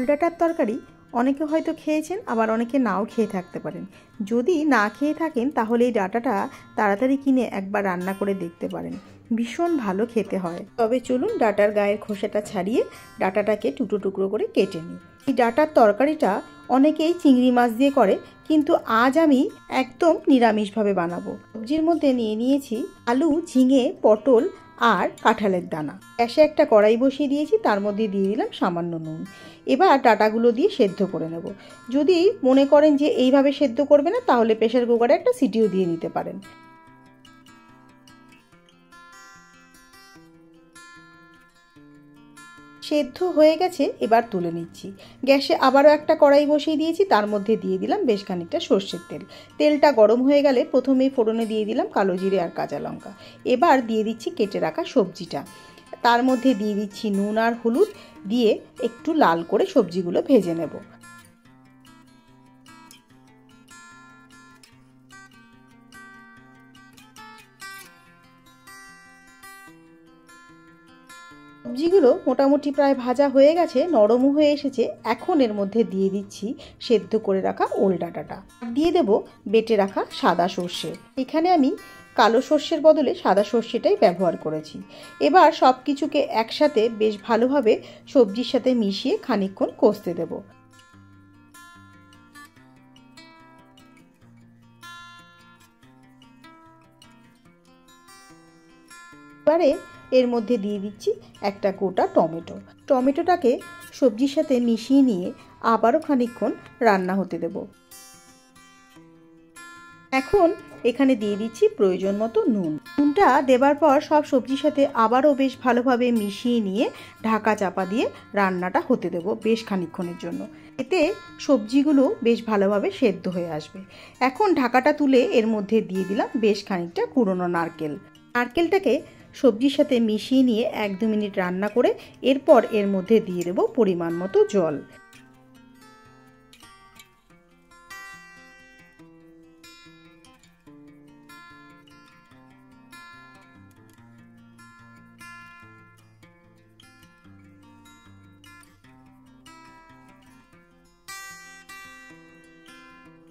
ওল ডাঁটার তরকারি অনেকে হয়তো খেয়েছেন, আবার অনেকে নাও খেয়ে থাকতে পারেন। যদি না খেয়ে থাকেন তাহলে এই ডাঁটাটা তাড়াতাড়ি কিনে একবার রান্না করে দেখতে পারেন, ভীষণ ভালো খেতে হয়। তবে চলুন ডাঁটার গায়ের খোসাটা ছাড়িয়ে ডাঁটাটাকে টুকরো টুকরো করে কেটে নিই। এই ডাঁটার তরকারিটা অনেকেই চিংড়ি মাছ দিয়ে করে, কিন্তু আজ আমি একদম নিরামিষভাবে বানাবো। সবজির মধ্যে নিয়ে নিয়েছি আলু, ঝিঙে, পটল আর কাঁঠালের দানা। গ্যাসে একটা কড়াই বসিয়ে দিয়েছি, তার মধ্যে দিয়ে দিলাম সামান্য নুন। এবার ডাঁটাগুলো দিয়ে সেদ্ধ করে নেব। যদি মনে করেন যে এইভাবে সেদ্ধ করবে না, তাহলে প্রেসার কুকারে একটা সিটিও দিয়ে নিতে পারেন। সেদ্ধ হয়ে গেছে, এবার তুলে নিচ্ছি। গ্যাসে আবারও একটা কড়াই বসিয়ে দিয়েছি, তার মধ্যে দিয়ে দিলাম বেশ খানিকটা সর্ষের তেল। তেলটা গরম হয়ে গেলে প্রথমেই ফোড়নে দিয়ে দিলাম কালো জিরে আর কাঁচা লঙ্কা। এবার দিয়ে দিচ্ছি কেটে রাখা সবজিটা, তার মধ্যে দিয়ে দিচ্ছি নুন আর হলুদ, দিয়ে একটু লাল করে সবজিগুলো ভেজে নেব। সবজিগুলো মোটামুটি প্রায় ভাজা হয়ে গেছে, নরমও হয়ে এসেছে। এখন এর মধ্যে দিয়ে দিচ্ছি সেদ্ধ করে রাখা ওল ডাঁটাটা, দিয়ে দেব বেটে রাখা সাদা সর্ষে। এখানে আমি কালো সর্ষের বদলে সাদা সর্ষেটাই ব্যবহার করেছি। এবার সব কিছুকে একসাথে বেশ ভালোভাবে সবজির সাথে মিশিয়ে খানিকক্ষণ কষতে দেব। এবারে এর মধ্যে দিয়ে দিচ্ছি একটা গোটা টমেটো। টমেটোটাকে সবজির সাথে মিশিয়ে নিয়ে আবারও খানিকক্ষণ রান্না হতে দেব। এখন এখানে দিয়ে দিচ্ছি প্রয়োজন মতো নুন। নুনটা দেবার পর সব সবজির সাথে আবারও বেশ ভালোভাবে মিশিয়ে নিয়ে ঢাকা চাপা দিয়ে রান্নাটা হতে দেব বেশ খানিকক্ষণের জন্য। এতে সবজিগুলো বেশ ভালোভাবে সেদ্ধ হয়ে আসবে। এখন ঢাকাটা তুলে এর মধ্যে দিয়ে দিলাম বেশ খানিকটা কুড়োনো নারকেল। নারকেলটাকে সবজির সাথে মিশিয়ে নিয়ে 1-2 মিনিট রান্না করে এরপর এর মধ্যে দিয়ে দেব পরিমাণ মতো জল।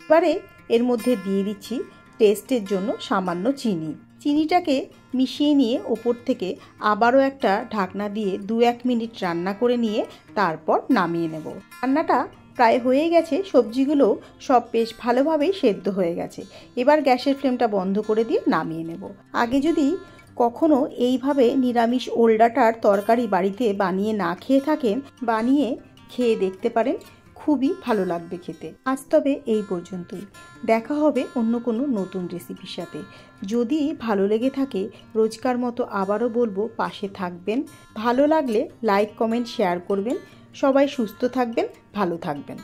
এবারে এর মধ্যে দিয়ে দিচ্ছি টেস্টের জন্য সামান্য চিনি। চিনিটাকে মিশিয়ে নিয়ে ওপর থেকে আবারও একটা ঢাকনা দিয়ে 2-1 মিনিট রান্না করে নিয়ে তারপর নামিয়ে নেব। রান্নাটা প্রায় হয়ে গেছে, সবজিগুলো সব বেশ ভালোভাবেই সেদ্ধ হয়ে গেছে। এবার গ্যাসের ফ্লেমটা বন্ধ করে দিয়ে নামিয়ে নেব। আগে যদি কখনো এইভাবে নিরামিষ ওল ডাঁটার তরকারি বাড়িতে বানিয়ে না খেয়ে থাকেন, বানিয়ে খেয়ে দেখতে পারেন, খুবই ভালো লাগবে খেতে। আজ তবে এই পর্যন্তই, দেখা হবে অন্য কোনো নতুন রেসিপির সাথে। যদি ভালো লেগে থাকে রোজকার মতো আবারও বলবো পাশে থাকবেন, ভালো লাগলে লাইক, কমেন্ট, শেয়ার করবেন। সবাই সুস্থ থাকবেন, ভালো থাকবেন।